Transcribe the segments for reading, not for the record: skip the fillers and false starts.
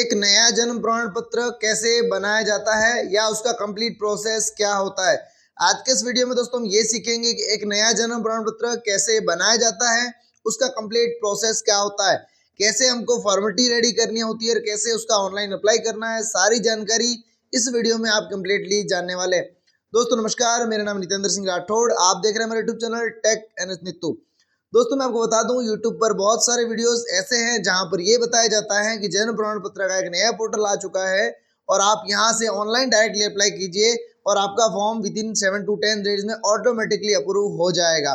एक नया जन्म प्रमाण पत्र कैसे बनाया जाता है या उसका कंप्लीट प्रोसेस क्या होता है। आज के इस वीडियो में दोस्तों हम ये सीखेंगे कि एक नया जन्म प्रमाण पत्र कैसे बनाया जाता है, उसका कंप्लीट प्रोसेस क्या होता है, कैसे हमको फॉर्मेलिटी रेडी करनी होती है और कैसे उसका ऑनलाइन अप्लाई करना है। सारी जानकारी इस वीडियो में आप कंप्लीटली जानने वाले हैं। दोस्तों नमस्कार, मेरा नाम नितेंद्र सिंह राठौड़, आप देख रहे हैं मेरा YouTube channel Tech NS Nittu. दोस्तों मैं आपको बता दूं, YouTube पर बहुत सारे वीडियोस ऐसे हैं जहां पर यह बताया जाता है कि जन्म प्रमाण पत्र का एक नया पोर्टल आ चुका है और आप यहां से ऑनलाइन डायरेक्टली अप्लाई कीजिए और आपका form with in 7 to 10 days में ऑटोमेटिकली अप्रूव हो जाएगा।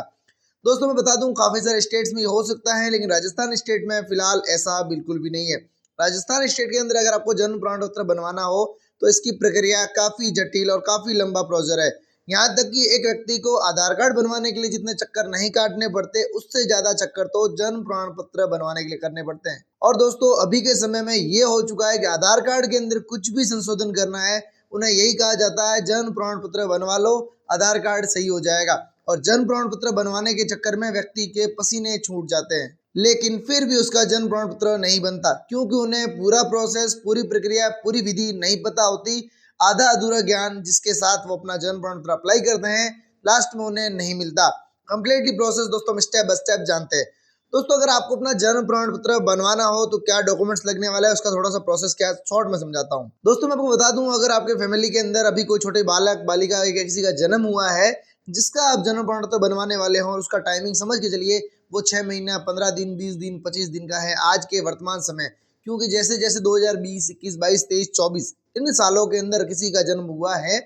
दोस्तों मैं बता दूं, काफ़ी सारे स्टेट्स में हो सकता है, लेकिन राजस्थान स्टेट में फिलहाल ऐसा बिल्कुल भी नहीं है। राजस्थान स्टेट के अंदर अगर आपको जन्म प्रमाण पत्र बनवाना हो तो इसकी प्रक्रिया काफ़ी जटिल और काफ़ी लंबा प्रोसीजर है। यहाँ तक कि एक व्यक्ति को आधार कार्ड बनवाने के लिए जितने चक्कर नहीं काटने पड़ते, उससे ज्यादा चक्कर तो जन्म प्रमाण पत्र बनवाने के लिए करने पड़ते हैं। और दोस्तों अभी के समय में ये हो चुका है कि आधार कार्ड के अंदर कुछ भी संशोधन करना है, उन्हें यही कहा जाता है जन्म प्रमाण पत्र बनवा लो, आधार कार्ड सही हो जाएगा। और जन्म प्रमाण पत्र बनवाने के चक्कर में व्यक्ति के पसीने छूट जाते हैं, लेकिन फिर भी उसका जन्म प्रमाण पत्र नहीं बनता, क्योंकि उन्हें पूरा प्रोसेस, पूरी प्रक्रिया, पूरी विधि नहीं पता होती। आधा अधूरा ज्ञान जिसके साथ वो अपना जन्म प्रमाण पत्र अप्लाई करते हैं, लास्ट में उन्हें नहीं मिलता। कंप्लीटली प्रोसेस दोस्तों हम स्टेप बाय स्टेप जानते हैं। दोस्तों अगर आपको अपना जन्म प्रमाण पत्र बनवाना हो तो क्या डॉक्यूमेंट्स लगने वाला है, उसका थोड़ा सा प्रोसेस क्या शॉर्ट में समझाता हूँ। दोस्तों मैं आपको बता दूं, अगर आपके फैमिली के अंदर अभी कोई छोटे बालक बालिका या किसी का जन्म हुआ है जिसका आप जन्म प्रमाण पत्र बनवाने वाले हो और उसका टाइमिंग समझ के चलिए वो 6 महीना, 15 दिन, 20 दिन, 25 दिन का है आज के वर्तमान समय। क्योंकि जैसे जैसे 2020, 21, 22, 23, 24 इन सालों के अंदर किसी का जन्म हुआ है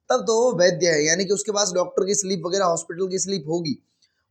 तब तो वो वैध है, यानी कि उसके पास डॉक्टर की स्लिप वगैरह, हॉस्पिटल की स्लिप होगी।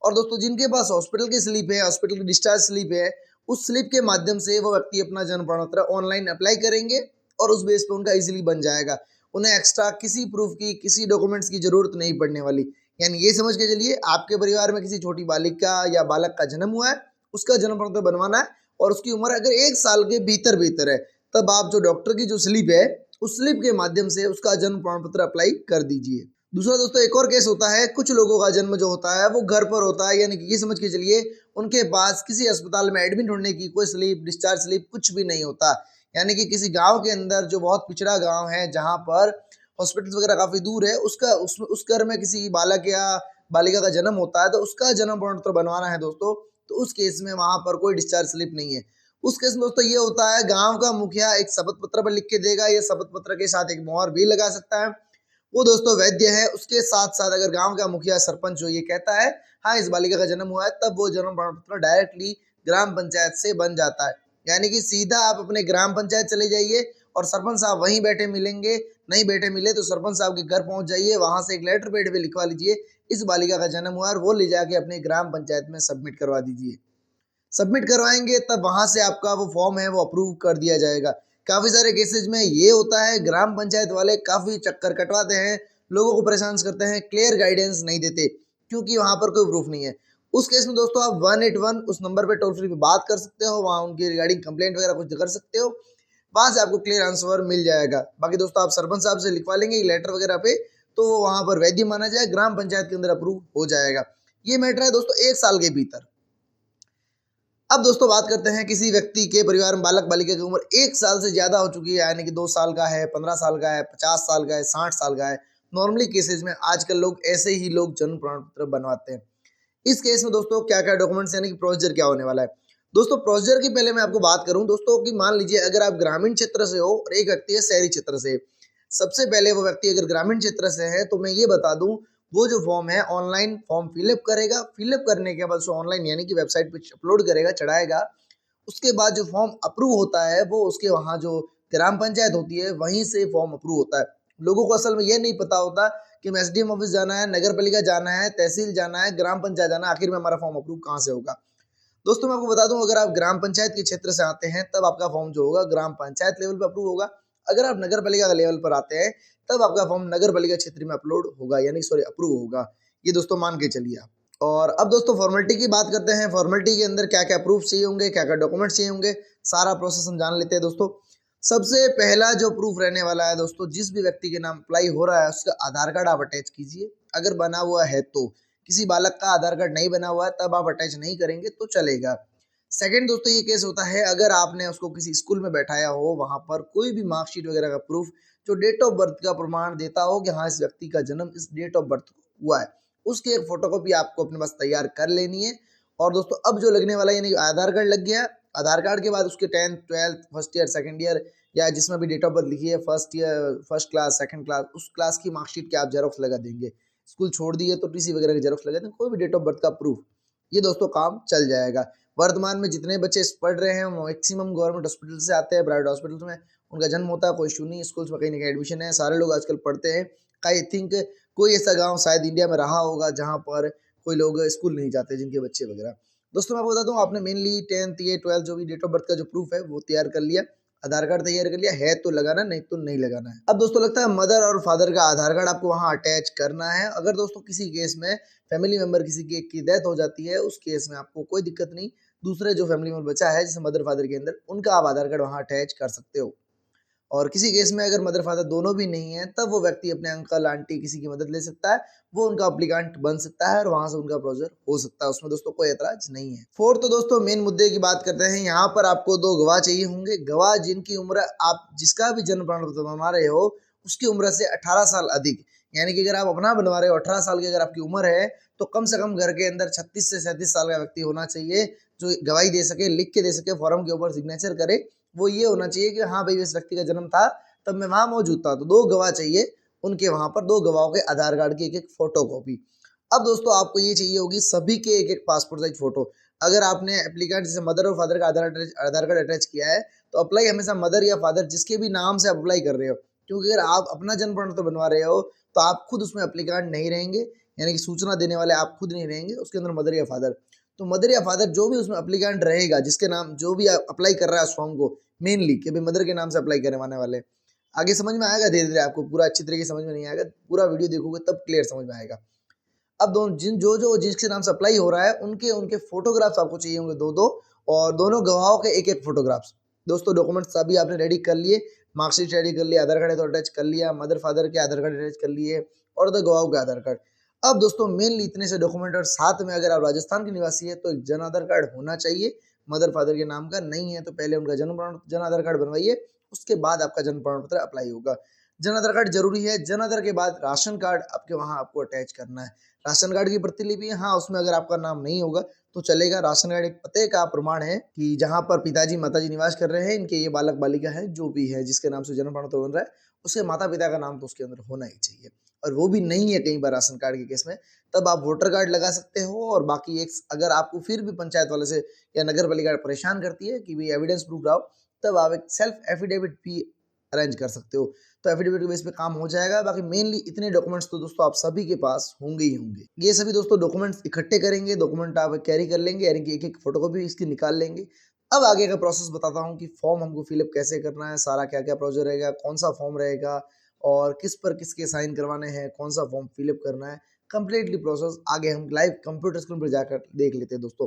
और दोस्तों जिनके पास हॉस्पिटल की स्लिप है, हॉस्पिटल की डिस्चार्ज स्लिप है, उस स्लिप के माध्यम से वो व्यक्ति अपना जन्म प्रमाण पत्र ऑनलाइन अप्लाई करेंगे और उस बेस पे उनका इजीली बन जाएगा। उन्हें एक्स्ट्रा किसी प्रूफ की, किसी डॉक्यूमेंट्स की जरूरत नहीं पड़ने वाली। यानी ये समझ के चलिए आपके परिवार में किसी छोटी बालिका या बालक का जन्म हुआ है, उसका जन्म प्रमाण पत्र बनवाना है और उसकी उम्र अगर 1 साल के भीतर है, तब आप जो डॉक्टर की जो स्लिप है उस स्लिप के माध्यम से उसका जन्म प्रमाण पत्र अप्लाई कर दीजिए। दूसरा दोस्तों एक और केस होता है, कुछ लोगों का जन्म जो होता है वो घर पर होता है, यानी कि ये समझ के चलिए उनके पास किसी अस्पताल में एडमिट होने की कोई स्लिप, डिस्चार्ज स्लिप कुछ भी नहीं होता। यानी कि किसी गांव के अंदर जो बहुत पिछड़ा गांव है, जहां पर हॉस्पिटल वगैरह काफी दूर है, उस घर में किसी बालक या बालिका का जन्म होता है तो उसका जन्म प्रमाण पत्र बनवाना है दोस्तों, तो उस केस में वहां पर कोई डिस्चार्ज स्लिप नहीं है। उस केस में दोस्तों ये होता है, गांव का मुखिया एक शपथ पत्र पर लिख के देगा, ये शपथ पत्र के साथ एक मोहर भी लगा सकता है, वो दोस्तों वैध है। उसके साथ साथ अगर गांव का मुखिया, सरपंच जो ये कहता है हाँ इस बालिका का जन्म हुआ है, तब वो जन्म प्रमाण पत्र डायरेक्टली ग्राम पंचायत से बन जाता है। यानी कि सीधा आप अपने ग्राम पंचायत चले जाइए और सरपंच साहब वहीं बैठे मिलेंगे, नहीं बैठे मिले तो सरपंच साहब के घर पहुंच जाइए, वहां से एक लेटर पैड पे लिखवा लीजिए इस बालिका का जन्म हुआ, और वो ले जाके अपने ग्राम पंचायत में सबमिट करवा दीजिए। सबमिट करवाएंगे तब वहां से आपका वो फॉर्म है वो अप्रूव कर दिया जाएगा। काफी सारे केसेज में ये होता है, ग्राम पंचायत वाले काफी चक्कर कटवाते हैं, लोगों को परेशान करते हैं, क्लियर गाइडेंस नहीं देते, क्योंकि वहां पर कोई प्रूफ नहीं है। उस केस में दोस्तों आप 181 उस नंबर पे टोल फ्री पे बात कर सकते हो, वहां उनकी रिगार्डिंग कंप्लेंट वगैरह कुछ कर सकते हो, वहां से आपको क्लियर आंसर मिल जाएगा। बाकी दोस्तों आप सरपंच साहब से लिखवा लेंगे लेटर वगैरह पे, तो वो वहां पर वैध माना जाए, ग्राम पंचायत के अंदर अप्रूव हो जाएगा। ये मैटर है दोस्तों 1 साल के भीतर। अब दोस्तों बात करते हैं किसी व्यक्ति के परिवार में बालक बालिका की उम्र 1 साल से ज्यादा हो चुकी है, यानी कि 2 साल का है, 15 साल का है, 50 साल का है, 60 साल का है। नॉर्मली केसेज में आजकल लोग ऐसे ही लोग जन्म प्रमाण पत्र बनवाते हैं। इस केस में दोस्तों क्या क्या डॉक्यूमेंट्स, यानी कि प्रोसीजर क्या होने वाला है। दोस्तों प्रोसीजर की पहले मैं आपको बात करूं दोस्तों कि मान लीजिए अगर आप ग्रामीण क्षेत्र से हो और एक व्यक्ति है शहरी क्षेत्र से। सबसे पहले वो व्यक्ति अगर ग्रामीण क्षेत्र से है तो मैं ये बता दूं, वो जो फॉर्म है ऑनलाइन फॉर्म फिलअप करेगा, फिलअप करने के बाद उसको ऑनलाइन यानी कि वेबसाइट पे अपलोड करेगा, चढ़ाएगा। उसके बाद जो फॉर्म अप्रूव होता है वो उसके वहाँ जो ग्राम पंचायत होती है वहीं से फॉर्म अप्रूव होता है। लोगों को असल में ये नहीं पता होता कि हमें एसडीएम ऑफिस जाना है, नगर पालिका जाना है, तहसील जाना है, ग्राम पंचायत जाना है, आखिर में हमारा फॉर्म अप्रूव कहाँ से होगा। दोस्तों मैं आपको बता दूं, अगर आप ग्राम पंचायत के क्षेत्र से आते हैं तब आपका फॉर्म जो होगा ग्राम पंचायत लेवल पर अप्रूव होगा। अगर आप नगर पालिका के लेवल पर आते हैं तब आपका फॉर्म नगर पालिका क्षेत्र में अपलोड होगा, यानी सॉरी अप्रूव होगा। ये दोस्तों मान के चलिए आप। और अब दोस्तों फॉर्मेलिटी की बात करते हैं। फॉर्मेलिटी के अंदर क्या क्या प्रूफ चाहिए होंगे, क्या क्या डॉक्यूमेंट्स चाहिए होंगे, सारा प्रोसेस हम जान लेते हैं दोस्तों। सबसे पहला जो प्रूफ रहने वाला है दोस्तों, जिस भी व्यक्ति के नाम अप्लाई हो रहा है उसका आधार कार्ड आप अटैच कीजिए, अगर बना हुआ है तो। किसी बालक का आधार कार्ड नहीं बना हुआ है तब आप अटैच नहीं करेंगे तो चलेगा। सेकंड दोस्तों ये केस होता है अगर आपने उसको किसी स्कूल में बैठाया हो, वहां पर कोई भी मार्कशीट वगैरह का प्रूफ जो डेट ऑफ बर्थ का प्रमाण देता हो कि हाँ इस व्यक्ति का जन्म इस डेट ऑफ बर्थ हुआ है, उसकी एक फोटोकॉपी आपको अपने पास तैयार कर लेनी है। और दोस्तों अब जो लगने वाला यानी आधार कार्ड लग गया, आधार कार्ड के बाद उसके 10th 12th first year second year या जिसमें भी डेट ऑफ बर्थ लिखी है first year first class second class उस क्लास की मार्कशीट के आप जेरोक्स लगा देंगे। स्कूल छोड़ दिए तो टीसी वगैरह के जेरोक्स लगा देंगे, कोई भी डेट ऑफ बर्थ का प्रूफ, ये दोस्तों काम चल जाएगा। वर्तमान में जितने बच्चे पढ़ रहे हैं मैक्सिमम गवर्नमेंट हॉस्पिटल से आते हैं, प्राइवेट हॉस्पिटल में उनका जन्म होता है, कोई इशू नहीं, स्कूल्स में कहीं ना कहीं एडमिशन है, सारे लोग आजकल पढ़ते हैं। आई थिंक कोई ऐसा गांव शायद इंडिया में रहा होगा जहां पर कोई लोग स्कूल नहीं जाते जिनके बच्चे वगैरह। दोस्तों मैं आपको बता दूं, आपने मेनली 10th या 12th जो भी डेट ऑफ बर्थ का जो प्रूफ है वो तैयार कर लिया, आधार कार्ड तैयार कर लिया है तो लगाना, नहीं तो नहीं लगाना है। अब दोस्तों लगता है मदर और फादर का आधार कार्ड आपको वहां अटैच करना है। अगर दोस्तों किसी केस में फैमिली मेंबर किसी की डेथ हो जाती है, उस केस में आपको कोई दिक्कत नहीं, दूसरे जो फैमिली मेंबर बचा है जैसे मदर फादर के अंदर, उनका आप आधार कार्ड वहां अटैच कर सकते हो। और किसी केस में अगर मदर फादर दोनों भी नहीं है तब वो व्यक्ति अपने अंकल आंटी किसी की मदद ले सकता है, वो उनका अप्लीकेंट बन सकता है और वहां से उनका प्रोसीजर हो सकता है, उसमें दोस्तों कोई ऐतराज नहीं है। फोर्थ तो दोस्तों मेन मुद्दे की बात करते हैं, यहाँ पर आपको 2 गवाह चाहिए होंगे। गवाह जिनकी उम्र आप जिसका भी जन्म प्रमाण पत्र बनवा रहे हो उसकी उम्र से 18 साल अधिक, यानी कि अगर आप अपना बनवा रहे हो 18 साल की अगर आपकी उम्र है तो कम से कम घर के अंदर 36 से 37 साल का व्यक्ति होना चाहिए जो गवाही दे सके, लिख के दे सके, फॉर्म के ऊपर सिग्नेचर करे। वो ये होना चाहिए कि हाँ भाई इस व्यक्ति का जन्म था तब मैं वहां मौजूद था। तो 2 गवाह चाहिए, उनके वहां पर 2 गवाहों के आधार कार्ड की एक फोटो कॉपी। अब दोस्तों आपको ये चाहिए होगी सभी के एक पासपोर्ट साइज फोटो। अगर आपने एप्लीकेंट जैसे मदर और फादर का आधार कार्ड अटैच किया है तो अप्लाई हमेशा मदर या फादर जिसके भी नाम से अप्लाई कर रहे हो, क्योंकि अगर आप अपना जन्म प्रमाण पत्र बनवा रहे हो तो आप खुद उसमें एप्लीकेंट नहीं रहेंगे, यानी कि सूचना देने वाले आप खुद नहीं रहेंगे, उसके अंदर मदर या फादर। तो मदर या फादर जो भी उसमें एप्लीकेंट रहेगा जिसके नाम जो भी अप्लाई कर रहा है उस फॉर्म को, मेनली कि भाई मदर के नाम से अप्लाई करने वाले, आगे समझ में आएगा धीरे धीरे, आपको पूरा अच्छी तरीके से समझ में नहीं आएगा, पूरा वीडियो देखोगे तब क्लियर समझ में आएगा। अब दोनों जो जिसके नाम से अप्लाई हो रहा है उनके उनके फोटोग्राफ्स आपको चाहिए होंगे 2-2 और दोनों गवाहों के एक फोटोग्राफ्स। दोस्तों डॉक्यूमेंट्स सभी आपने रेडी कर लिए, मार्कशीट रेडी कर लिया, आधार कार्ड तो अटैच कर लिया, मदर फादर के आधार कार्ड अटैच कर लिए और 2 गवाहों के आधार कार्ड। अब दोस्तों मेनली इतने से डॉक्यूमेंट और साथ में अगर आप राजस्थान के निवासी है तो एक जन आधार कार्ड होना चाहिए मदर फादर के नाम का, नहीं है तो पहले उनका जन आधार कार्ड बनवाइए, उसके बाद आपका जन्म प्रमाण पत्र अप्लाई होगा। जन आधार कार्ड जरूरी है। जन आधार के बाद राशन कार्ड आपके वहां आपको अटैच करना है। राशन कार्ड की प्रतिलिपि, हाँ उसमें अगर आपका नाम नहीं होगा तो चलेगा। राशन कार्ड एक पते का प्रमाण है कि जहाँ पर पिताजी माताजी निवास कर रहे हैं, इनके ये बालक बालिका है जो भी है जिसके नाम से जन्म प्रमाण पत्र बन रहा है, उसके माता पिता का नाम तो उसके अंदर होना ही चाहिए। और वो भी नहीं है कई बार राशन कार्ड के केस में, तब आप वोटर कार्ड लगा सकते हो। और बाकी एक अगर आपको फिर भी पंचायत वाले से या नगर पालिका परेशान करती है कि भाई एविडेंस प्रूफ लाओ, तब आप एक सेल्फ एफिडेविट भी अरेंज कर सकते हो, तो एफिडेविट के बेस पे काम हो जाएगा। बाकी मेनली इतने डॉक्यूमेंट्स तो दोस्तों आप सभी के पास होंगे ही होंगे। ये सभी दोस्तों डॉक्यूमेंट्स इकट्ठे करेंगे, डॉक्यूमेंट आप कैरी कर लेंगे, यानी कि एक फोटोकॉपी इसकी निकाल लेंगे। अब आगे का प्रोसेस बताता हूँ कि फॉर्म हमको फिलअप कैसे करना है, सारा क्या क्या प्रोसीजर रहेगा, कौन सा फॉर्म रहेगा और किस पर किसके साइन करवाने हैं, कौन सा फॉर्म फिलअप करना है, कंप्लीटली प्रोसेस आगे हम लाइव कंप्यूटर स्क्रीन पर जाकर देख लेते हैं दोस्तों।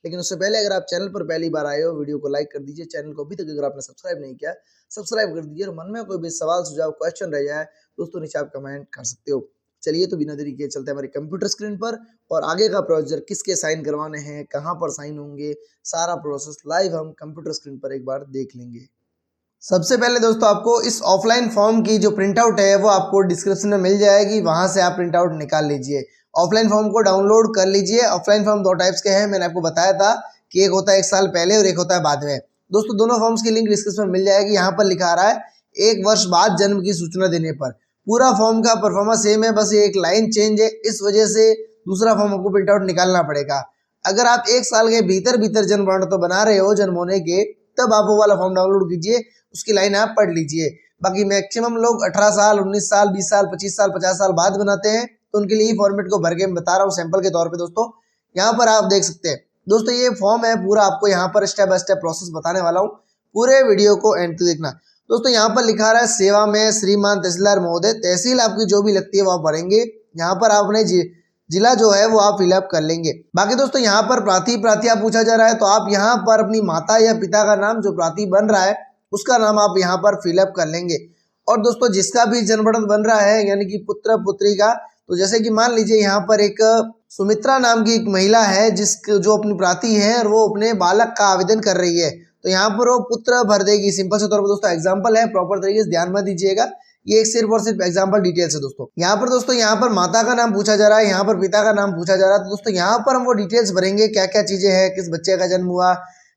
लेकिन उससे पहले अगर आप चैनल पर पहली बार आए हो, वीडियो को लाइक कर दीजिए, चैनल को अभी तक अगर आपने सब्सक्राइब नहीं किया सब्सक्राइब कर दीजिए, और मन में कोई भी सवाल सुझाव क्वेश्चन रह जाए दोस्तों नीचे आप कमेंट कर सकते हो। चलिए तो बिना देरी किए चलते हैं हमारे कंप्यूटर स्क्रीन पर और आगे का प्रोसीजर किसके साइन करवाने हैं, कहाँ पर साइन होंगे, सारा प्रोसेस लाइव हम कंप्यूटर स्क्रीन पर एक बार देख लेंगे। सबसे पहले दोस्तों आपको इस ऑफलाइन फॉर्म की जो प्रिंट आउट है वो आपको डिस्क्रिप्शन में मिल जाएगी, वहां से आप प्रिंट आउट निकाल लीजिए। ऑफलाइन फॉर्म को डाउनलोड कर लीजिए। ऑफलाइन फॉर्म 2 टाइप्स के हैं, मैंने आपको बताया था कि एक होता है 1 साल पहले और एक होता है बाद में। दोस्तों दोनों फॉर्म्स की लिंक डिस्क्रिप्शन में मिल जाएगी। यहाँ पर लिखा आ रहा है 1 वर्ष बाद जन्म की सूचना देने पर। पूरा फॉर्म का परफॉर्मेंस सेम है, बस ये एक लाइन चेंज है, इस वजह से दूसरा फॉर्म आपको प्रिंट आउट निकालना पड़ेगा। अगर आप 1 साल के भीतर जन्म प्रमाण पत्र बना रहे हो जन्म होने के, तब आप वो वाला फॉर्म डाउनलोड कीजिए, उसकी लाइन आप पढ़ लीजिए। बाकी मैक्सिमम लोग 18 साल 19 साल 20 साल 25 साल 50 साल बाद बनाते हैं, तो उनके लिए फॉर्मेट को भर के मैं बता रहा हूँ सैंपल के तौर पे। दोस्तों यहाँ पर आप देख सकते हैं, दोस्तों ये फॉर्म है पूरा, आपको यहाँ पर स्टेप बाय स्टेप प्रोसेस बताने वाला हूँ, पूरे वीडियो को एंड तक देखना। दोस्तों यहाँ पर लिखा रहा है सेवा में श्रीमान तहसीलदार महोदय, तहसील आपकी जो भी लगती है वो आप भरेंगे। यहाँ पर आपने जिला जो है वो आप फिलअप कर लेंगे। बाकी दोस्तों यहाँ पर प्रातिया पूछा जा रहा है, तो आप यहाँ पर अपनी माता या पिता का नाम जो प्राति बन रहा है उसका नाम आप यहाँ पर फिलअप कर लेंगे। और दोस्तों जिसका भी जन्म प्रमाण बन रहा है यानी कि पुत्र पुत्री का, तो जैसे कि मान लीजिए यहाँ पर एक सुमित्रा नाम की एक महिला है जो अपनी प्राति है और वो अपने बालक का आवेदन कर रही है, तो यहाँ पर वो पुत्र भर देगी। सिंपल से तौर पर दोस्तों एग्जाम्पल है, प्रॉपर तरीके से ध्यान में दीजिएगा, ये एक सिर्फ और सिर्फ एग्जाम्पल डिटेल्स है दोस्तों। यहाँ पर माता का नाम पूछा जा रहा है, यहाँ पर पिता का नाम पूछा जा रहा है, तो दोस्तों यहाँ पर हम वो डिटेल्स भरेंगे क्या क्या चीजें हैं, किस बच्चे का जन्म हुआ।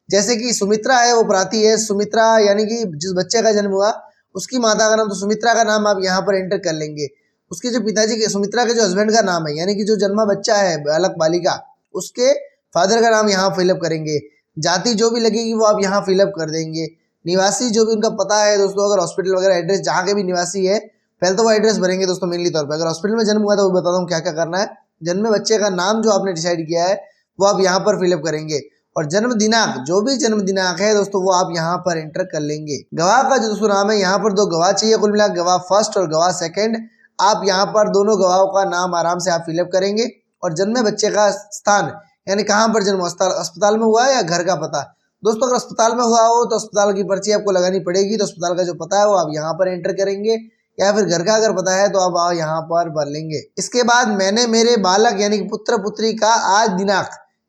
जैसे कि सुमित्रा है वो प्राति है, सुमित्रा यानी कि जिस बच्चे का जन्म हुआ उसकी माता का नाम, तो सुमित्रा का नाम आप यहाँ पर एंटर कर लेंगे। उसके जो पिताजी के, सुमित्रा के जो हस्बैंड का नाम है यानी कि जो जन्मा बच्चा है बालक बालिका, उसके फादर का नाम यहाँ फिलअप करेंगे। जाति जो भी लगेगी वो आप यहाँ फिलअप कर देंगे। निवासी जो भी उनका पता है दोस्तों, अगर हॉस्पिटल वगैरह एड्रेस जहाँ के भी निवासी है पहले तो वो एड्रेस भरेंगे दोस्तों मेनली तौर पर। अगर हॉस्पिटल में जन्म हुआ तो वो बताता हूँ क्या क्या करना है। जन्म में बच्चे का नाम जो आपने डिसाइड किया है वो आप यहाँ पर फिलअप करेंगे, और जन्म दिनांक, जो भी जन्म दिनांक है दोस्तों वो आप यहाँ पर एंटर कर लेंगे। गवाह का जो दोस्तों नाम है, यहाँ पर 2 गवाह चाहिए कुल मिला, गवाह फर्स्ट और गवाह सेकंड। आप यहाँ पर दोनों गवाहों का नाम आराम से आप फिलअप करेंगे, और जन्मे बच्चे का स्थान यानी कहाँ पर जन्म, अस्पताल में हुआ है या घर का पता। दोस्तों अगर अस्पताल में हुआ हो तो अस्पताल की पर्ची आपको लगानी पड़ेगी, तो अस्पताल का जो पता है वो आप यहाँ पर एंटर करेंगे, या फिर घर का अगर पता है तो आप यहाँ पर भर लेंगे। इसके बाद मैंने मेरे बालक यानी पुत्र पुत्री का आज दिनांक,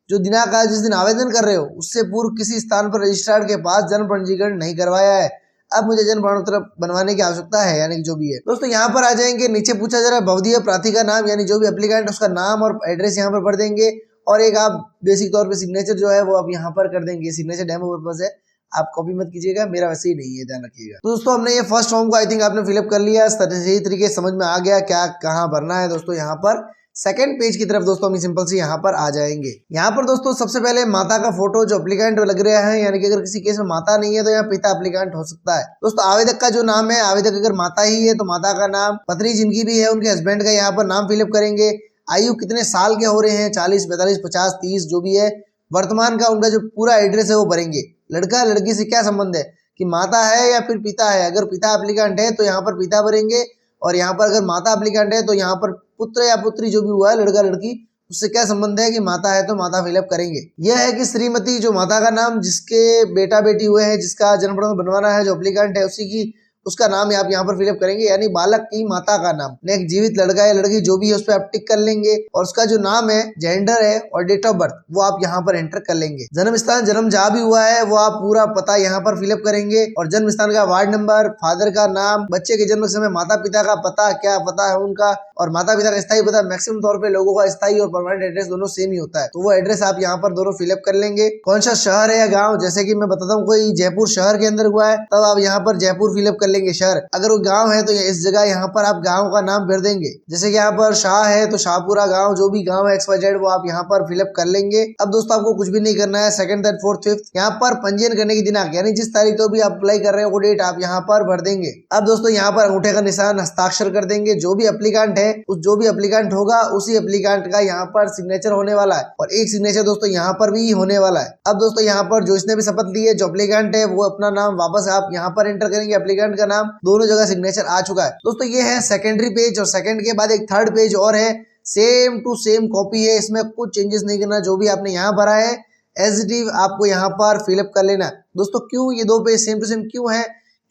जो दिनांक आज जिस दिन आवेदन कर रहे हो उससे पूर्व किसी स्थान पर रजिस्ट्रार के पास जन्म पंजीकरण नहीं करवाया है, अब मुझे जन्म प्रमाण पत्र बनवाने की आवश्यकता है, यानी कि जो भी है। दोस्तों यहाँ पर आ जाएंगे, नीचे पूछा जा रहा है भवदीय प्रार्थी का नाम, यानी जो भी एप्लीकेंट उसका नाम और एड्रेस यहाँ पर भर देंगे, और एक आप बेसिक तौर पे सिग्नेचर जो है वो आप यहाँ पर कर देंगे। सिग्नेचर डेमो पर्पस है, आप कॉपी मत कीजिएगा, मेरा वैसे ही नहीं है, ध्यान रखिएगा। तो दोस्तों हमने ये फर्स्ट फॉर्म को आई थिंक आपने फिलअप कर लिया, सही तरीके से समझ में आ गया क्या कहाँ भरना है। दोस्तों यहाँ पर सेकंड पेज की तरफ दोस्तों हम सिंपल से यहाँ पर आ जाएंगे। यहाँ पर दोस्तों सबसे पहले माता का फोटो जो एप्लीकेंट लग रहा है, यानी कि अगर किसी केस में माता नहीं है तो यहाँ पिता एप्लीकेंट हो सकता है। दोस्तों आवेदक का जो नाम है, आवेदक अगर माता ही है तो माता का नाम, पत्नी जिनकी भी है उनके हस्बैंड का यहाँ पर नाम फिलअप करेंगे। आयु कितने साल के हो रहे हैं, 40, 45, 50, 30 जो भी है। वर्तमान का उनका जो पूरा एड्रेस है वो भरेंगे। लड़का लड़की से क्या संबंध है, कि माता है या फिर पिता है। अगर पिता एप्लीकेंट है तो यहाँ पर पिता भरेंगे, और यहाँ पर अगर माता एप्लीकेंट है तो यहाँ पर पुत्र या पुत्री जो भी हुआ है, लड़का लड़की, उससे क्या संबंध है, कि माता है तो माता फिलअप करेंगे। यह है कि श्रीमती जो माता का नाम, जिसके बेटा बेटी हुए हैं, जिसका जन्म प्रमाण बनवाना है, जो एप्लीकेंट है उसी की उसका नाम आप यहाँ पर फिलअप करेंगे, यानी बालक की माता का नाम। नेक्स्ट जीवित लड़का या लड़की जो भी है उस पर आप टिक कर लेंगे, और उसका जो नाम है, जेंडर है और डेट ऑफ बर्थ वो आप यहाँ पर एंटर कर लेंगे। जन्म स्थान, जन्म जहाँ भी हुआ है वो आप पूरा पता यहाँ पर फिलअप करेंगे, और जन्म स्थान का वार्ड नंबर, फादर का नाम, बच्चे के जन्म समय माता पिता का पता, क्या पता है उनका, और माता पिता का स्थायी पता। मैक्सिमम तौर पे लोगों का स्थायी और परमानेंट एड्रेस दोनों सेम ही होता है, तो वो एड्रेस आप यहाँ पर दोनों फिलअप कर लेंगे। कौन सा शहर है या गाँव, जैसे की मैं बताता हूँ कोई जयपुर शहर के अंदर हुआ है तब आप यहाँ पर जयपुर फिलअप कर लेंगे शहर। अगर वो गांव है तो इस जगह यहाँ पर आप गांव का नाम भर देंगे। जैसे कि यहाँ पर शाह है तो शाहपुरा गांव, जो भी गांव है XYZ वो आप यहाँ पर फिलअप कर लेंगे। अब दोस्तों आपको कुछ भी नहीं करना है। सेकंड, थर्ड, फोर्थ, फिफ्थ, यहाँ पर पंजीयन करने की दिनांक, यानी जिस तारीख को भी आप अप्लाई कर रहे हो वो डेट आप यहाँ पर भर देंगे। अब दोस्तों यहाँ पर अंगूठे का निशान, हस्ताक्षर कर देंगे। जो भी एप्लीकेंट है, जो भी एप्लीकेंट होगा उसी एप्लीकेंट का यहाँ पर सिग्नेचर होने वाला है, और एक सिग्नेचर दोस्तों यहाँ पर भी होने वाला है। अब दोस्तों यहाँ पर जो इसने भी शपथ ली है, जो एप्लीकेंट है, वो अपना नाम वापस आप यहाँ पर एंटर करेंगे, एप्लीकेंट का नाम, दोनों जगह सिग्नेचर आ चुका है। दोस्तों ये है सेकेंडरी पेज, और सेकंड के बाद एक थर्ड पेज और है, सेम टू सेम कॉपी है, इसमें कुछ चेंजेस नहीं करना। जो भी आपने यहाँ भरा है एज इट इज आपको यहाँ पर फिलअप कर लेना। दोस्तों क्यों ये 2 पेज सेम टू सेम क्यों है,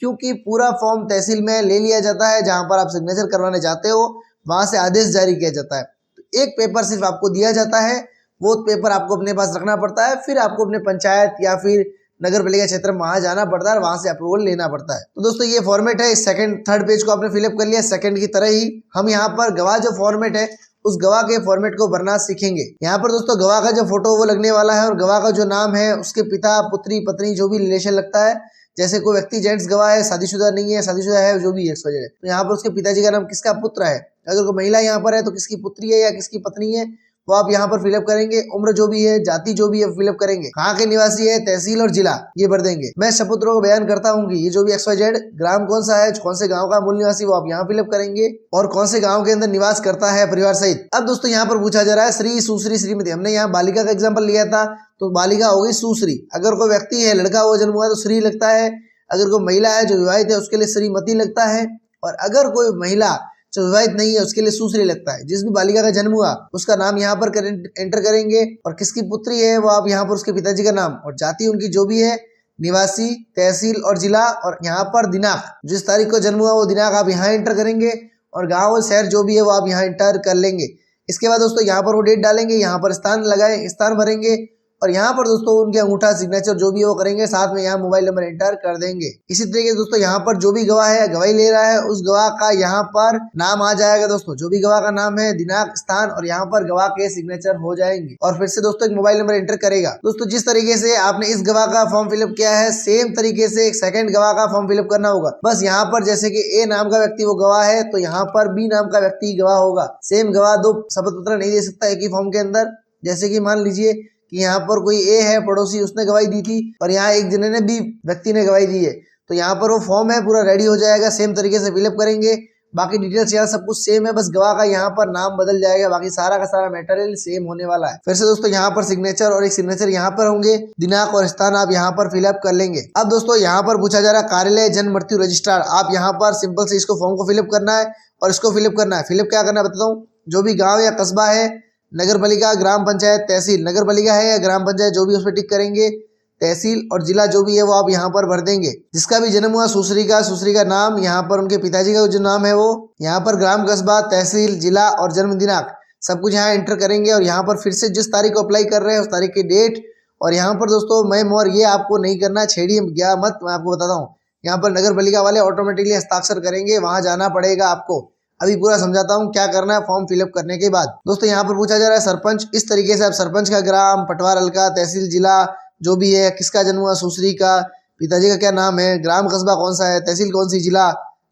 क्योंकि पूरा फॉर्म तहसील में ले लिया जाता है, जहां पर आप सिग्नेचर करवाने जाते हो वहां से आदेश जारी किया जाता है। तो एक पेपर सिर्फ आपको दिया जाता है, वो पेपर आपको अपने पास रखना पड़ता है, फिर आपको अपने पंचायत या फिर नगर पालिका क्षेत्र में वहां जाना पड़ता है, वहां से अप्रूवल लेना पड़ता है। तो दोस्तों ये फॉर्मेट है। सेकंड थर्ड पेज को आपने फिलअप कर लिया। सेकंड की तरह ही हम यहाँ पर गवाह जो फॉर्मेट है उस गवाह के फॉर्मेट को भरना सीखेंगे। यहाँ पर दोस्तों गवाह का जो फोटो वो लगने वाला है, और गवाह का जो नाम है उसके पिता पुत्री पत्नी जो भी रिलेशन लगता है। जैसे कोई व्यक्ति जेंट्स गवाह है, शादीशुदा नहीं है, शादीशुदा है, जो भी है तो यहाँ पर उसके पिताजी का नाम किसका पुत्र है। अगर कोई महिला यहाँ पर है तो किसकी पुत्री है या किसकी पत्नी है वो आप यहाँ पर फिलअप करेंगे। उम्र जो भी है, जाति जो भी है फिलअप करेंगे। कहाँ के निवासी है, तहसील और जिला ये भर देंगे। मैं शपथों को बयान करता हूँ कि ये जो भी XYZ, ग्राम कौन सा है, कौन से गांव का मूल निवासी वो आप यहाँ फिलअप करेंगे, और कौन से गांव के अंदर निवास करता है परिवार सहित। अब दोस्तों यहाँ पर पूछा जा रहा है श्री, सुश्री, श्रीमती। हमने यहाँ बालिका का एग्जाम्पल लिया था, तो बालिका हो गई सुश्री। अगर कोई व्यक्ति है, लड़का हुआ जन्म हुआ तो श्री लगता है। अगर कोई महिला है जो विवाहित है उसके लिए श्रीमती लगता है, और अगर कोई महिला जो विवाहित नहीं है उसके लिए सुश्री लगता है। जिस भी बालिका का जन्म हुआ उसका नाम यहाँ पर एंटर करेंगे, और किसकी पुत्री है वो आप यहाँ पर उसके पिताजी का नाम, और जाति उनकी जो भी है, निवासी, तहसील और जिला, और यहाँ पर दिनांक, जिस तारीख को जन्म हुआ वो दिनांक आप यहाँ एंटर करेंगे, और गाँव और शहर जो भी है वो आप यहाँ एंटर कर लेंगे। इसके बाद दोस्तों यहाँ पर वो डेट डालेंगे, यहाँ पर स्थान लगाए, स्थान भरेंगे और यहाँ पर दोस्तों उनके अंगूठा सिग्नेचर जो भी वो करेंगे, साथ में यहाँ मोबाइल नंबर एंटर कर देंगे। इसी तरीके से दोस्तों यहाँ पर जो भी गवाह है, गवाही ले रहा है, उस गवाह का यहाँ पर नाम आ जाएगा दोस्तों, जो भी गवाह का नाम है, दिनांक, स्थान और यहाँ पर गवाह के सिग्नेचर हो जाएंगे। और फिर से दोस्तों एक मोबाइल नंबर एंटर करेगा। दोस्तों जिस तरीके से आपने इस गवाह का फॉर्म फिलअप किया है, सेम तरीके से एक सेकंड गवाह का फॉर्म फिलअप करना होगा। बस यहाँ पर जैसे कि ए नाम का व्यक्ति वो गवाह है, तो यहाँ पर बी नाम का व्यक्ति गवाह होगा। सेम गवाह दो शपथ पत्र नहीं दे सकता एक ही फॉर्म के अंदर। जैसे कि मान लीजिए कि यहाँ पर कोई ए है पड़ोसी, उसने गवाही दी थी और यहाँ एक जने ने बी व्यक्ति ने गवाही दी है, तो यहाँ पर वो फॉर्म है पूरा रेडी हो जाएगा। सेम तरीके से फिलअप करेंगे, बाकी डिटेल्स यहाँ सब कुछ सेम है, बस गवाह का यहाँ पर नाम बदल जाएगा, बाकी सारा का सारा मटेरियल सेम होने वाला है। फिर से दोस्तों यहाँ पर सिग्नेचर और एक सिग्नेचर यहाँ पर होंगे, दिनांक और स्थान आप यहाँ पर फिलअप कर लेंगे। अब दोस्तों यहाँ पर पूछा जा रहा है कार्यालय जन्म मृत्यु रजिस्ट्रार, आप यहाँ पर सिंपल से इसको फॉर्म को फिलअप करना है और इसको फिलअप करना है। फिलअप क्या करना है बताता हूँ। जो भी गाँव या कस्बा है, नगर पालिका, ग्राम पंचायत, तहसील, नगर पालिका है या ग्राम पंचायत जो भी उस पर टिक करेंगे, तहसील और जिला जो भी है वो आप यहाँ पर भर देंगे। जिसका भी जन्म हुआ, सुश्री का नाम, यहाँ पर उनके पिताजी का जो नाम है वो, यहाँ पर ग्राम, कस्बा, तहसील, जिला और जन्म दिनांक सब कुछ यहाँ एंटर करेंगे। और यहाँ पर फिर से जिस तारीख को अप्लाई कर रहे हैं उस तारीख की डेट। और यहाँ पर दोस्तों मैं मोर ये आपको नहीं करना, छेड़िए गया मत, मैं आपको बताता हूँ। यहाँ पर नगर पालिका वाले ऑटोमेटिकली हस्ताक्षर करेंगे, वहाँ जाना पड़ेगा आपको। अभी पूरा समझाता हूँ क्या करना है फॉर्म फिलअप करने के बाद। दोस्तों यहाँ पर पूछा जा रहा है सरपंच, इस तरीके से आप सरपंच का ग्राम, पटवार हल्का, तहसील, जिला जो भी है, किसका जन्म हुआ, सुश्री का, पिताजी का क्या नाम है, ग्राम कस्बा कौन सा है, तहसील कौन सी, जिला,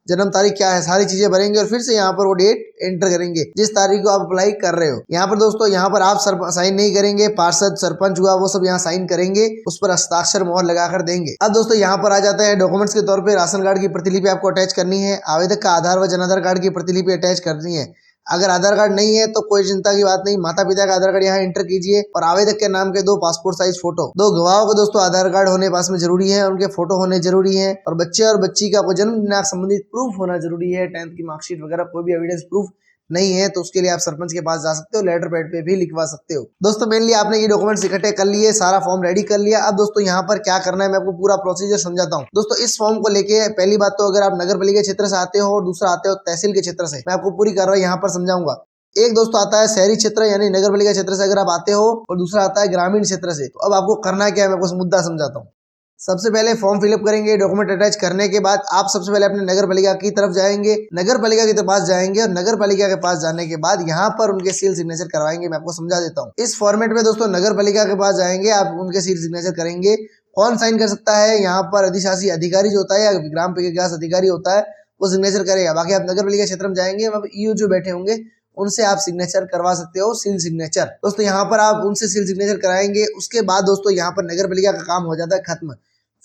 जन्म तारीख क्या है, सारी चीजें भरेंगे और फिर से यहाँ पर वो डेट एंटर करेंगे जिस तारीख को आप अप्लाई कर रहे हो। यहाँ पर दोस्तों यहाँ पर आप साइन नहीं करेंगे, पार्षद, सरपंच हुआ वो सब यहाँ साइन करेंगे, उस पर हस्ताक्षर मोहर लगाकर देंगे। अब दोस्तों यहाँ पर आ जाता है डॉक्यूमेंट्स के तौर पे राशन कार्ड की प्रतिलिपि आपको अटैच करनी है, आवेदक का आधार व जन आधार कार्ड की प्रतिलिपि अटैच करनी है। अगर आधार कार्ड नहीं है तो कोई चिंता की बात नहीं, माता पिता का आधार कार्ड यहाँ एंटर कीजिए और आवेदक के नाम के 2 पासपोर्ट साइज फोटो, 2 गवाहों को दोस्तों आधार कार्ड होने पास में जरूरी है, उनके फोटो होने जरूरी है और बच्चे और बच्ची का कोई जन्म दिनांक संबंधित प्रूफ होना जरूरी है। 10th की मार्कशीट वगैरह कोई भी एविडेंस प्रूफ नहीं है तो उसके लिए आप सरपंच के पास जा सकते हो, लेटर पैड पे भी लिखवा सकते हो। दोस्तों मेनली आपने ये डॉक्यूमेंट्स इकट्ठे कर लिए, सारा फॉर्म रेडी कर लिया। अब दोस्तों यहाँ पर क्या करना है मैं आपको पूरा प्रोसीजर समझाता हूँ। दोस्तों इस फॉर्म को लेके पहली बात तो अगर आप नगर पालिका क्षेत्र से आते हो और दूसरा आते हो तहसील के क्षेत्र से, मैं आपको पूरी कार्रवाई यहाँ पर समझाऊंगा। एक दोस्तों आता है शहरी क्षेत्र यानी नगर पालिका क्षेत्र से अगर आप आते हो और दूसरा आता है ग्रामीण क्षेत्र से, तो अब आपको करना क्या है मैं आपको मुद्दा समझाता हूँ। सबसे पहले फॉर्म फिलअप करेंगे, डॉक्यूमेंट अटैच करने के बाद आप सबसे पहले अपने नगर पालिका की तरफ जाएंगे, नगर पालिका के पास जाएंगे और नगर पालिका के पास जाने के बाद यहाँ पर उनके सील सिग्नेचर करवाएंगे। मैं आपको समझा देता हूँ। इस फॉर्मेट में दोस्तों नगर पालिका के पास जाएंगे, आप उनके सील सिग्नेचर करेंगे। कौन साइन कर सकता है, यहाँ पर अधिशासी अधिकारी जो होता है या ग्राम विकास अधिकारी होता है वो सिग्नेचर करेगा। बाकी आप नगर पालिका क्षेत्र में जाएंगे, वहाँ ईओ जो बैठे होंगे उनसे आप सिग्नेचर करवा सकते हो, सील सिग्नेचर। दोस्तों यहाँ पर आप उनसे सील सिग्नेचर कराएंगे। उसके बाद दोस्तों यहाँ पर नगर पालिका का काम हो जाता है खत्म।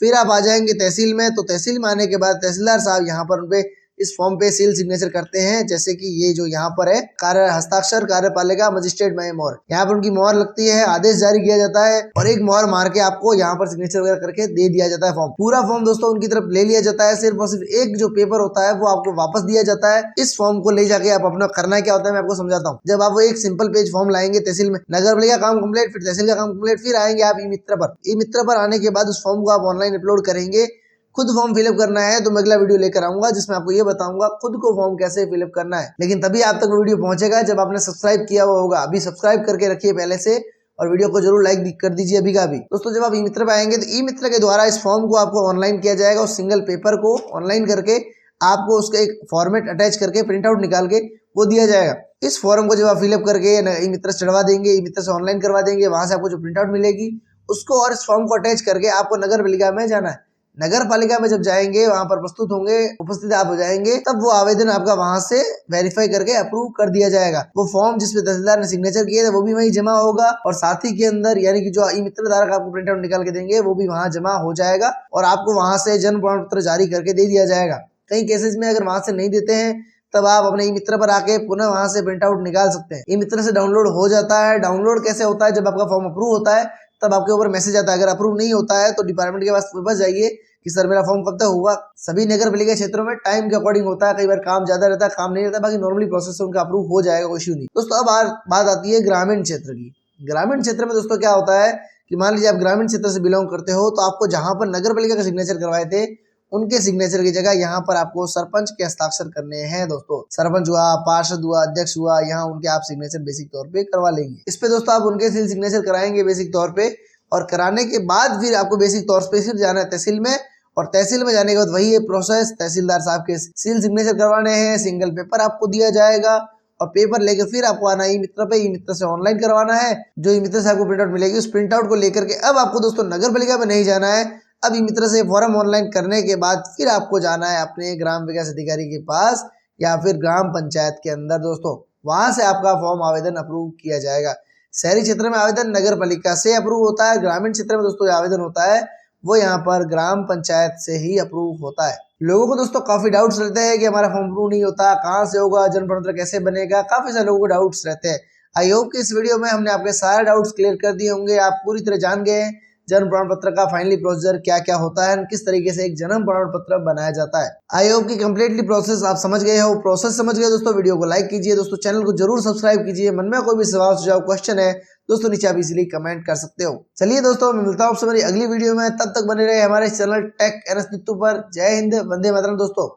फिर आप आ जाएंगे तहसील में, तो तहसील में आने के बाद तहसीलदार साहब यहाँ पर उनपे इस फॉर्म पे सील सिग्नेचर करते हैं। जैसे कि ये जो यहाँ पर है कार्य हस्ताक्षर कार्यपालिका मजिस्ट्रेट में मोहर, यहाँ पर उनकी मोहर लगती है, आदेश जारी किया जाता है और एक मोहर मार के आपको यहाँ पर सिग्नेचर वगैरह करके दे दिया जाता है। फॉर्म पूरा फॉर्म दोस्तों उनकी तरफ ले लिया जाता है। सिर्फ और सिर्फ एक जो पेपर होता है वो आपको वापस दिया जाता है। इस फॉर्म को ले जाके आप अपना करना क्या होता है मैं आपको समझाता हूँ। जब आप वो एक सिंपल पेज फॉर्म लाएंगे तहसील में, नगर पालिका काम कम्प्लीट, फिर तहसील का काम कम्प्लीट, फिर आएंगे आप ई मित्र पर। ई मित्र पर आने के बाद उस फॉर्म को आप ऑनलाइन अपलोड करेंगे। खुद फॉर्म फिलअप करना है तो मैं अगला वीडियो लेकर आऊंगा जिसमें आपको ये बताऊंगा खुद को फॉर्म कैसे फिलअप करना है। लेकिन तभी आप तक वीडियो पहुंचेगा जब आपने सब्सक्राइब किया हुआ होगा। अभी सब्सक्राइब करके रखिए पहले से और वीडियो को जरूर लाइक कर दीजिए अभी का अभी। दोस्तों जब आप ई मित्र पे आएंगे तो ई मित्र के द्वारा इस फॉर्म को आपको ऑनलाइन किया जाएगा। उस सिंगल पेपर को ऑनलाइन करके आपको उसका एक फॉर्मेट अटैच करके प्रिंट आउट निकाल के वो दिया जाएगा। इस फॉर्म को जब आप फिलअप करके ई मित्र से चढ़वा देंगे, ई मित्र से ऑनलाइन करवा देंगे, वहां से आपको जो प्रिंट आउट मिलेगी उसको और इस फॉर्म को अटैच करके आपको नगर पालिका में जाना है। नगर पालिका में जब जाएंगे वहां पर प्रस्तुत होंगे, उपस्थित आप हो जाएंगे, तब वो आवेदन आपका वहां से वेरीफाई करके अप्रूव कर दिया जाएगा। वो फॉर्म जिसपे तहसीलदार ने सिग्नेचर किए थे वो भी वहीं जमा होगा और साथ ही के अंदर यानी कि जो ई मित्र धारक आपको प्रिंट आउट निकाल के देंगे वो भी वहां जमा हो जाएगा और आपको वहां से जन्म प्रमाण पत्र जारी करके दे दिया जाएगा। कई केसेस में अगर वहां से नहीं देते हैं तब आप अपने ई मित्र पर आके पुनः वहां से प्रिंट आउट निकाल सकते हैं। ई मित्र से डाउनलोड हो जाता है। डाउनलोड कैसे होता है, जब आपका फॉर्म अप्रूव होता है तब आपके ऊपर मैसेज आता है। अगर अप्रूव नहीं होता है तो डिपार्टमेंट के पास जाइए कि सर मेरा फॉर्म कब तक हुआ। सभी नगर पालिका क्षेत्रों में टाइम के अकॉर्डिंग होता है, कई बार काम ज्यादा रहता है, काम नहीं रहता, बाकी नॉर्मली प्रोसेस से उनका अप्रूव हो जाएगा, कोई इश्यू नहीं। दोस्तों अब बात आती है ग्रामीण क्षेत्र की। ग्रामीण क्षेत्र में दोस्तों क्या होता है कि मान लीजिए आप ग्रामीण क्षेत्र से बिलोंग करते हो तो आपको जहां पर नगर पालिका का सिग्नेचर करवाए थे उनके सिग्नेचर की जगह यहाँ पर आपको सरपंच के हस्ताक्षर करने हैं दोस्तों। सरपंच हुआ, पार्षद हुआ, अध्यक्ष हुआ, यहाँ उनके आप सिग्नेचर बेसिक तौर पे करवा लेंगे। इस पे दोस्तों आप उनके सील सिग्नेचर कराएंगे बेसिक तौर पे, और कराने के बाद फिर आपको बेसिक तौर पे फिर जाना है तहसील में, और तहसील में जाने के बाद वही है प्रोसेस, तहसीलदार साहब के सील सिग्नेचर करवाने हैं, सिंगल पेपर आपको दिया जाएगा, और पेपर लेकर फिर आपको आना ई मित्र पे, ई मित्र से ऑनलाइन करवाना है। जो ई मित्र से आपको प्रिंट आउट मिलेगी, उस प्रिंट आउट को लेकर के अब आपको दोस्तों नगर पालिका में नहीं जाना है। अब ई मित्र से फॉर्म ऑनलाइन करने के बाद फिर आपको जाना है अपने ग्राम विकास अधिकारी के पास या फिर ग्राम पंचायत के अंदर दोस्तों, वहां से आपका फॉर्म आवेदन अप्रूव किया जाएगा। शहरी क्षेत्र में आवेदन नगर पालिका से अप्रूव होता है, ग्रामीण क्षेत्र में दोस्तों आवेदन होता है वो यहाँ पर ग्राम पंचायत से ही अप्रूव होता है। लोगों को दोस्तों काफी डाउट्स रहते हैं कि हमारा फॉर्म अप्रूव नहीं होता, कहाँ से होगा, जन प्रमाण कैसे बनेगा, काफी सारे लोगों को डाउट्स रहते हैं। आई होप कि इस वीडियो में हमने आपके सारे डाउट्स क्लियर कर दिए होंगे, आप पूरी तरह जान गए हैं जन्म प्रमाण पत्र का फाइनली प्रोसीजर क्या क्या होता है, किस तरीके से एक जन्म प्रमाण पत्र बनाया जाता है। आई होप कि कंप्लीटली प्रोसेस आप समझ गए हो। प्रोसेस समझ गए दोस्तों, वीडियो को लाइक कीजिए दोस्तों, चैनल को जरूर सब्सक्राइब कीजिए। मन में कोई भी सवाल सुझाव क्वेश्चन है दोस्तों नीचे आप इजीली कमेंट कर सकते हो। चलिए दोस्तों, मैं मिलता हूँ आपसे मेरी अगली वीडियो में, तब तक बने रहे हमारे चैनल टेक NS नित्तू पर। जय हिंद, वंदे मातरम दोस्तों।